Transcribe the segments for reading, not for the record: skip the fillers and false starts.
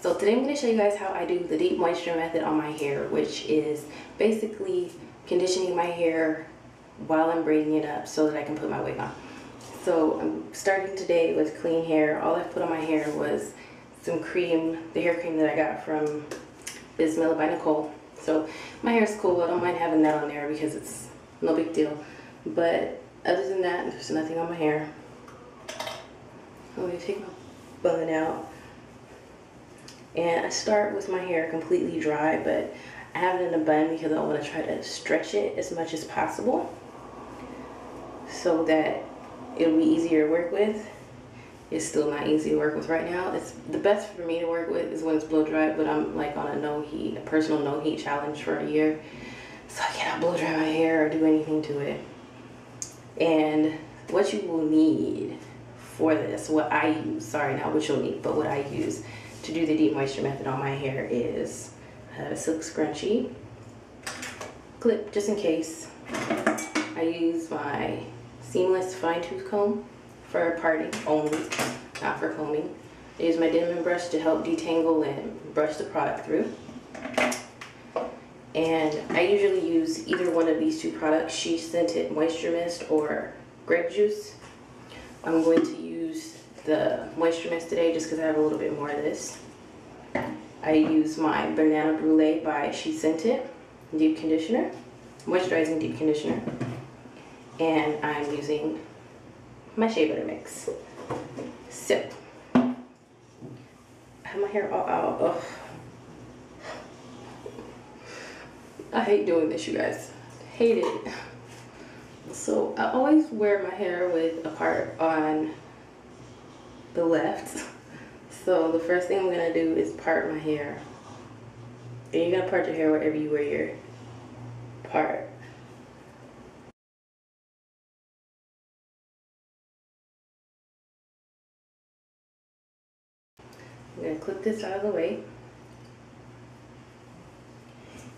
So today I'm going to show you guys how I do the deep moisture method on my hair, which is basically conditioning my hair while I'm braiding it up so that I can put my wig on. So I'm starting today with clean hair. All I put on my hair was some cream, the hair cream that I got from Bismillah by Nicole. So my hair is cool. I don't mind having that on there because it's no big deal. But other than that, there's nothing on my hair. I'm going to take my bun out. And I start with my hair completely dry, but I have it in a bun because I want to try to stretch it as much as possible so that it'll be easier to work with. It's still not easy to work with right now. It's the best for me to work with is when it's blow dry, but I'm like on a personal no heat challenge for a year. So I cannot blow dry my hair or do anything to it. And what you will need for this, what I use, sorry, not what you'll need, but what I use to do the deep moisture method on my hair is a silk scrunchie, clip just in case. I use my seamless fine tooth comb for parting only, not for combing. I use my Denman brush to help detangle and brush the product through. And I usually use either one of these two products, Shescentit Moisture Mist or grape juice. I'm going to use the moisture mist today just because I have a little bit more of this. I use my Banana Brulee by Shescentit deep conditioner, moisturizing deep conditioner, and I'm using my shea butter mix. So I have my hair all out. Ugh. I hate doing this, you guys. Hate it. So I always wear my hair with a part on the left. So the first thing I'm gonna do is part my hair. And you're gonna part your hair wherever you wear your part. I'm gonna clip this out of the way.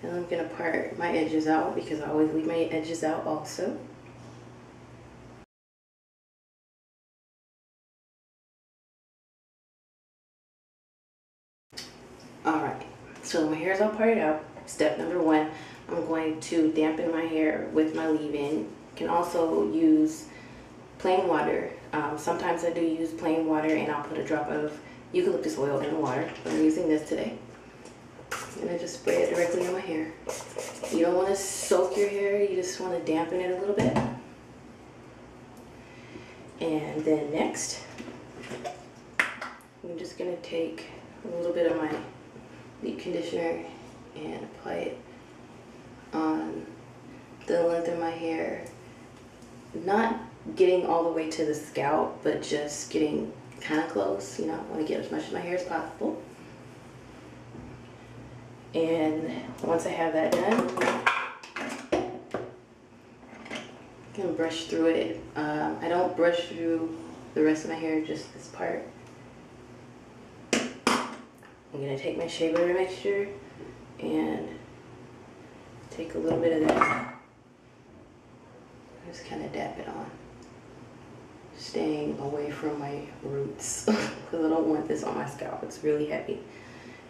And I'm gonna part my edges out because I always leave my edges out also. Alright, so my hair is all parted out. Step number one, I'm going to dampen my hair with my leave-in. You can also use plain water. Sometimes I do use plain water and I'll put a drop of eucalyptus oil in the water. I'm using this today. And I just spray it directly on my hair. You don't want to soak your hair, you just want to dampen it a little bit. And then next, I'm just going to take a little bit of my deep conditioner and apply it on the length of my hair. Not getting all the way to the scalp, but just getting kind of close. You know, I want to get as much of my hair as possible. And once I have that done, I can brush through it. I don't brush through the rest of my hair, just this part. I'm going to take my shea butter mixture and take a little bit of that. Just kind of dab it on. Staying away from my roots because I don't want this on my scalp. It's really heavy.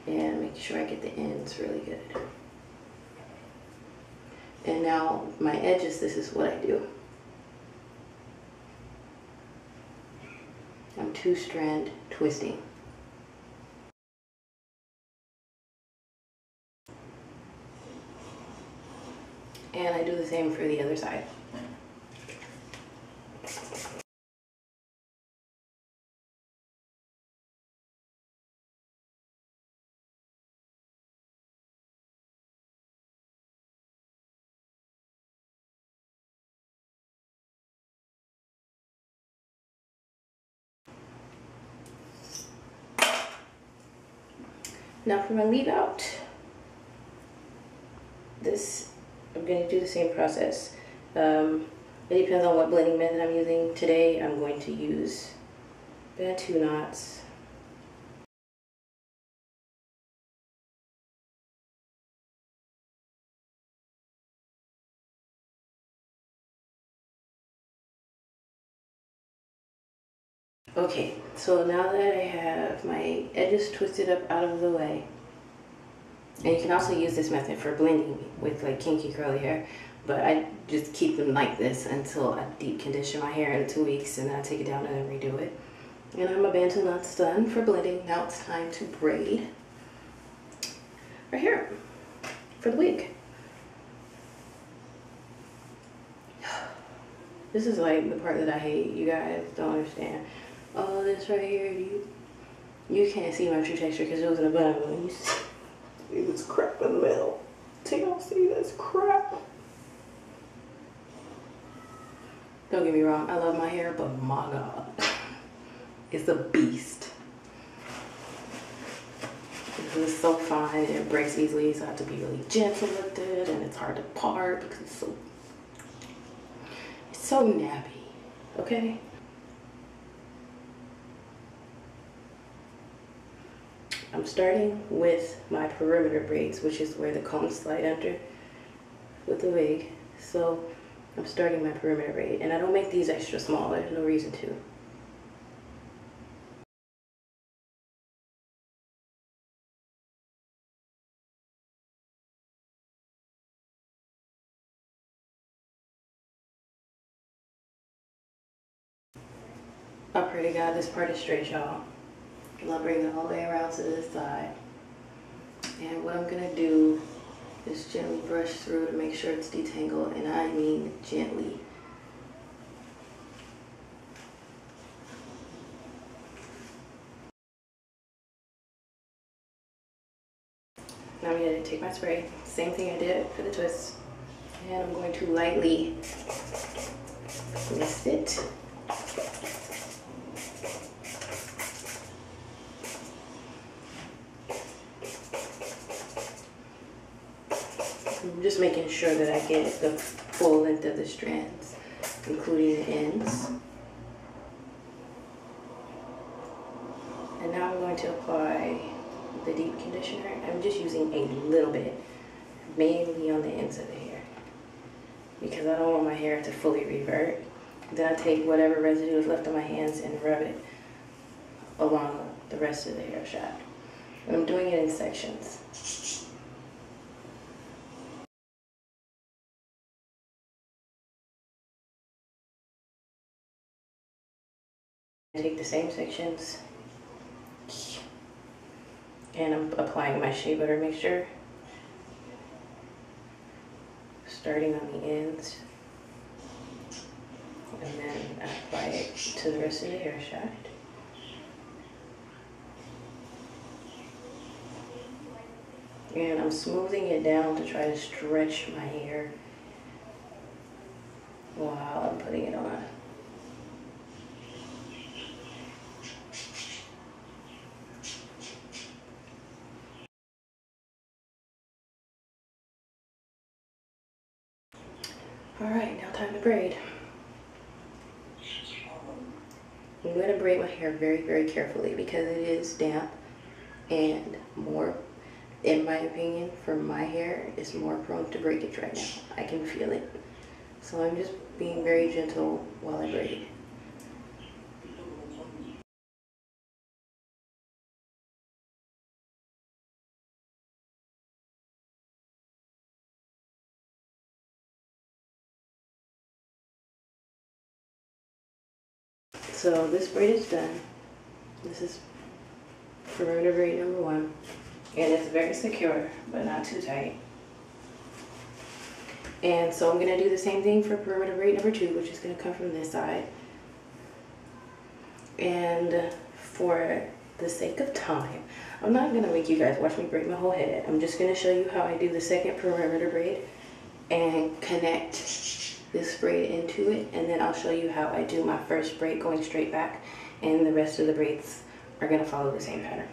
And make sure I get the ends really good. And now my edges, this is what I do. I'm two-strand twisting. And I do the same for the other side. Now for my leave out, I'm going to do the same process. It depends on what blending method I'm using. Today I'm going to use about 2 knots. Okay, so now that I have my edges twisted up out of the way, and you can also use this method for blending with like kinky curly hair, but I just keep them like this until I deep condition my hair in 2 weeks, and then I take it down and then redo it. And I'm a bantu knots done for blending. Now it's time to braid right here for the wig. This is like the part that I hate. You guys don't understand. Oh, this right here, you can't see my true texture because it was in a bun. You see this crap in the middle. So you don't see this crap. Don't get me wrong, I love my hair, but my God, it's a beast. This is so fine and it breaks easily, so I have to be really gentle with it, and it's hard to part because it's so nappy, okay? I'm starting with my perimeter braids, which is where the combs slide under with the wig. So I'm starting my perimeter braid, and I don't make these extra small. There's no reason to. I pray to God this part is straight, y'all. And I'll bring it all the way around to this side. And what I'm gonna do is gently brush through to make sure it's detangled, and I mean gently. Now I'm gonna take my spray, same thing I did for the twist, and I'm going to lightly mist it. I'm just making sure that I get the full length of the strands, including the ends. And now I'm going to apply the deep conditioner. I'm just using a little bit, mainly on the ends of the hair, because I don't want my hair to fully revert. Then I take whatever residue is left on my hands and rub it along the rest of the hair shaft. And I'm doing it in sections. I take the same sections and I'm applying my shea butter mixture, starting on the ends, and then I apply it to the rest of the hair shaft. And I'm smoothing it down to try to stretch my hair while I'm putting it on. Alright, now time to braid. I'm going to braid my hair very, very carefully because it is damp, and more, in my opinion, for my hair, is more prone to breakage right now. I can feel it. So I'm just being very gentle while I braid. So this braid is done. This is perimeter braid number 1. And it's very secure, but not too tight. And so I'm going to do the same thing for perimeter braid number 2, which is going to come from this side. And for the sake of time, I'm not going to make you guys watch me braid my whole head. I'm just going to show you how I do the second perimeter braid and connect this braid into it, and then I'll show you how I do my first braid going straight back, and the rest of the braids are going to follow the same pattern.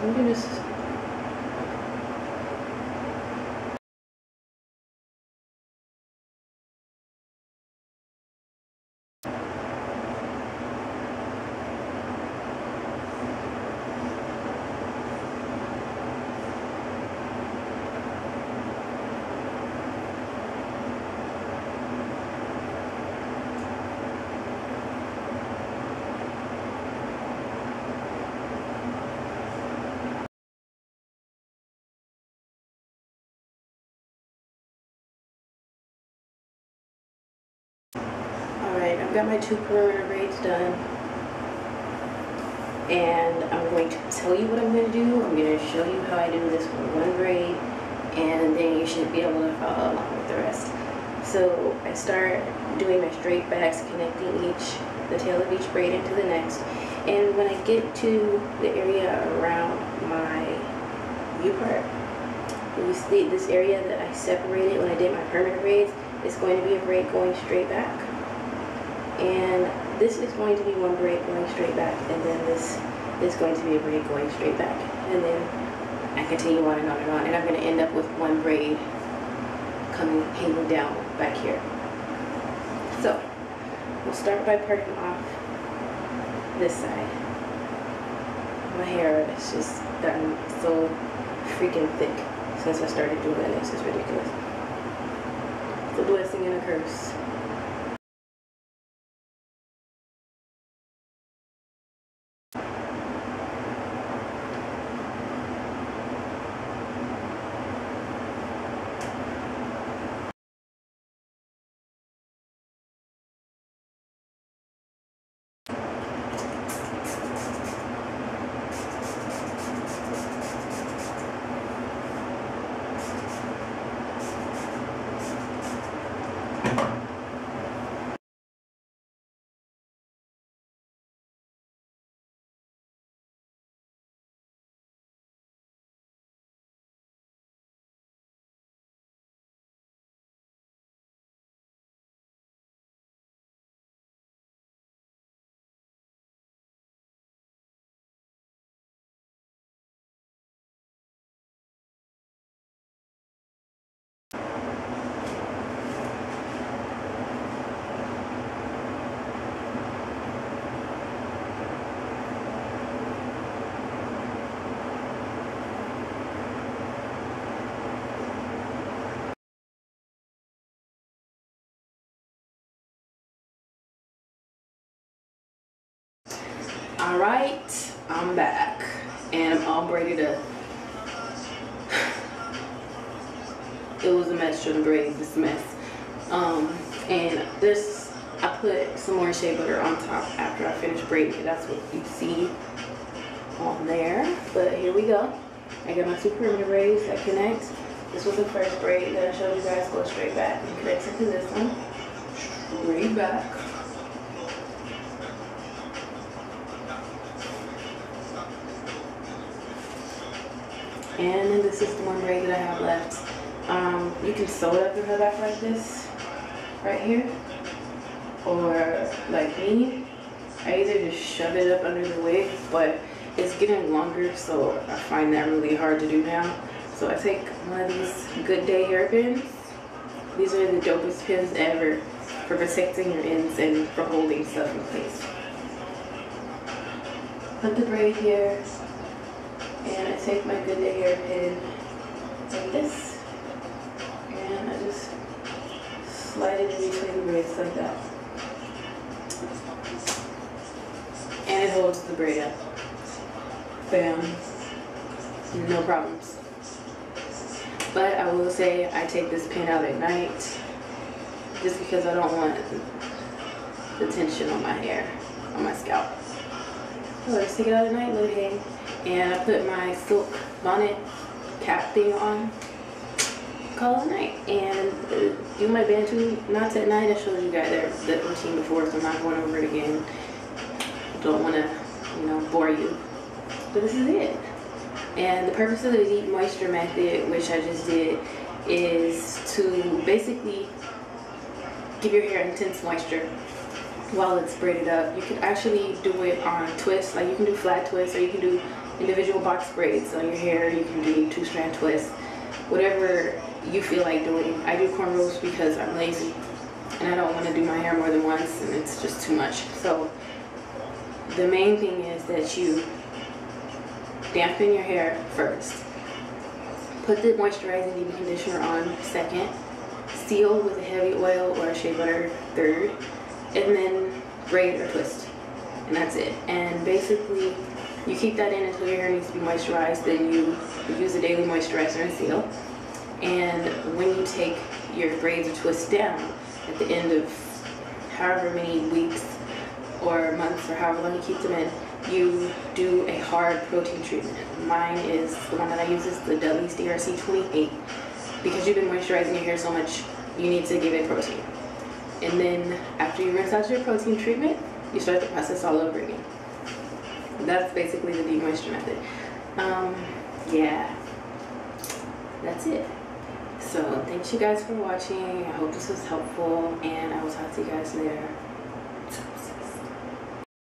I'm gonna just Alright, I've got my 2 perimeter braids done, and I'm going to tell you what I'm going to do. I'm going to show you how I do this with 1 braid, and then you should be able to follow along with the rest. So I start doing my straight backs, connecting the tail of each braid into the next, and when I get to the area around my U part, you see this area that I separated when I did my perimeter braids, it's going to be a braid going straight back. And this is going to be 1 braid going straight back, and then this is going to be a braid going straight back, and then I continue on and on and on, and I'm going to end up with 1 braid hanging down back here. So we'll start by parting off this side. My hair has just gotten so freaking thick since I started doing this. It's ridiculous. It's a blessing and a curse. Alright, I'm back, and I'm all braided up. It was a mess trying to braid this mess. And this, I put some more shea butter on top after I finished braiding it. That's what you see on there. But here we go. I got my 2 perimeter braids that connect. This was the first braid that I showed you guys go straight back and connects into this one. Braid back. And then this is the 1 braid that I have left. You can sew it up in her back like this, right here, or like me. I either just shove it up under the wig, but it's getting longer, so I find that really hard to do now. So I take one of these Good Day hair pins. These are the dopest pins ever for protecting your ends and for holding stuff in place. Put the braid here. And I take my Good Day hair pin like this, and I just slide it in between the braids like that. And it holds the braid up. Bam. No problems. But I will say I take this pin out at night just because I don't want the tension on my hair, on my scalp. So I just take it out at night, let it hang. And I put my silk bonnet cap thing on, call it night, and do my bantu knots at night. I showed you guys that routine before, so I'm not going over it again. Don't want to, bore you. But this is it. And the purpose of the deep moisture method, which I just did, is to basically give your hair intense moisture while it's braided up. You can actually do it on twists, like you can do flat twists, or you can do individual box braids on your hair. You can do 2-strand twists, whatever you feel like doing. I do cornrows because I'm lazy and I don't want to do my hair more than once, and it's just too much. So the main thing is that you dampen your hair first. Put the moisturizing deep conditioner on second. Seal with a heavy oil or a shea butter third. And then braid or twist. And that's it. And basically, you keep that in until your hair needs to be moisturized. Then you use a daily moisturizer and seal. And when you take your braids or twists down at the end of however many weeks or months or however long you keep them in, you do a hard protein treatment. Mine is, the one that I use is the Dudley's DRC 28. Because you've been moisturizing your hair so much, you need to give it protein. And then after you rinse out your protein treatment, you start the process all over again. That's basically the deep moisture method. Yeah, that's it. So thanks you guys for watching. I hope this was helpful, and I will talk to you guys later.